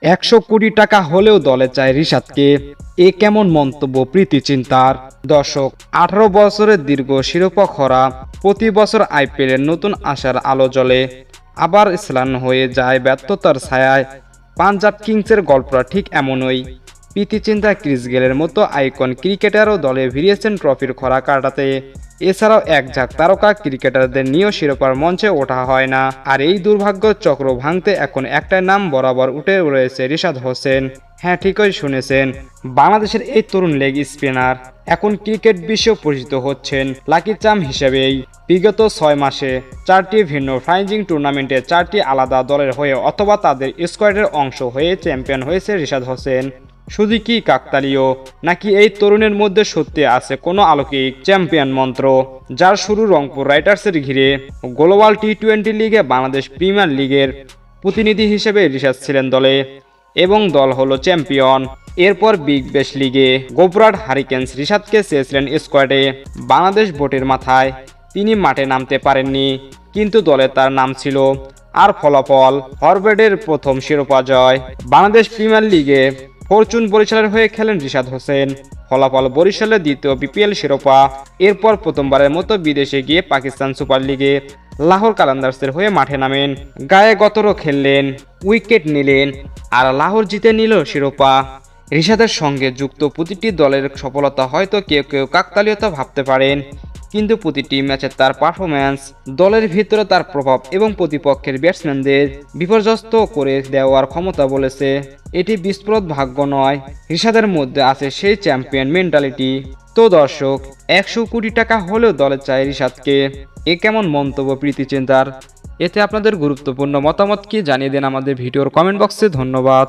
100 কোটি টাকা হলেও দলে চায় রিশাদকে। এ কেমন মন্তব্য প্রীতি চিন্তার। দর্শক, 18 বছরের দীর্ঘ শিরোপা খরা, প্রতি বছর আইপিএলের নতুন আশার আলো জ্বলে, আবার স্নান হয়ে যায় ব্যর্থতার ছায়ায়। পাঞ্জাব কিংসের গল্পটা ঠিক এমনই। প্রীতি চিন্তা, ক্রিস গেলের মতো আইকন ক্রিকেটারও দলে ভিড়িয়েছেন ট্রফির খরা কাটাতে। এছাড়াও এক ঝাঁক তারকা ক্রিকেটারদের নিয়েও শিরোপার মঞ্চে ওঠা হয় না। আর এই দুর্ভাগ্য চক্র ভাঙতে এখন একটাই নাম বরাবর উঠে রয়েছে, রিশাদ হোসেন। হ্যাঁ, ঠিকই শুনেছেন, বাংলাদেশের এই তরুণ লেগ স্পিনার এখন ক্রিকেট বিশ্ব পরিচিত হচ্ছেন লাকি চার্ম হিসেবেই। বিগত 6 মাসে 4টি ভিন্ন ফ্রাঞ্চাইজি টুর্নামেন্টে 4টি আলাদা দলের হয়ে অথবা তাদের স্কোয়াডের অংশ হয়ে চ্যাম্পিয়ন হয়েছে রিশাদ হোসেন। শুধু কি কাকতালীয়, নাকি এই তরুণের মধ্যে সত্যি আছে কোনো অলৌকিক চ্যাম্পিয়ন মন্ত্র, যার শুরু রংপুর রাইডার্সের ঘিরে? গ্লোবাল টি-20 লিগে বাংলাদেশ প্রিমিয়ার লিগের প্রতিনিধি হিসেবে রিশাদ ছিলেন দলে এবং দল হলো চ্যাম্পিয়ন। এরপর বিগ ব্যাশ লিগে গোবরাট হারিকেন্স রিশাদকে চেয়েছিলেন স্কোয়াডে। বাংলাদেশ বোর্ডের মাথায় তিনি মাঠে নামতে পারেননি, কিন্তু দলে তার নাম ছিল। আর ফলাফল, হরভেডের প্রথম শিরোপা জয়। বাংলাদেশ প্রিমিয়ার লিগে ফরচুন বরিশালের হয়ে খেলেন রিশাদ হোসেন, ফলাফল বরিশালের দ্বিতীয় বিপিএল শিরোপা। এরপর প্রথমবারের মতো বিদেশে গিয়ে পাকিস্তান সুপার লিগে লাহোর কালান্দার্সের হয়ে মাঠে নামেন, গায়ে গতরও খেললেন, উইকেট নিলেন, আর লাহোর জিতে নিল শিরোপা। রিশাদের সঙ্গে যুক্ত প্রতিটি দলের সফলতা হয়তো কেউ কেউ কাকতালীয়তা ভাবতে পারেন, কিন্তু প্রতিটি ম্যাচে তার পারফরম্যান্স, দলের ভিতরে তার প্রভাব এবং প্রতিপক্ষের ব্যাটসম্যানদের বিপর্যস্ত করে দেওয়ার ক্ষমতা বলেছে এটি বিস্ফোরক ভাগ্য নয়। রিশাদের মধ্যে আছে সেই চ্যাম্পিয়ন মেন্টালিটি। তো দর্শক, 100 কোটি টাকা হলেও দলে চায় রিশাদকে। এ কেমন মন্তব্য প্রীতি চিন্তার। এতে আপনাদের গুরুত্বপূর্ণ মতামত কি জানিয়ে দেন আমাদের ভিডিওর কমেন্ট বক্সে। ধন্যবাদ।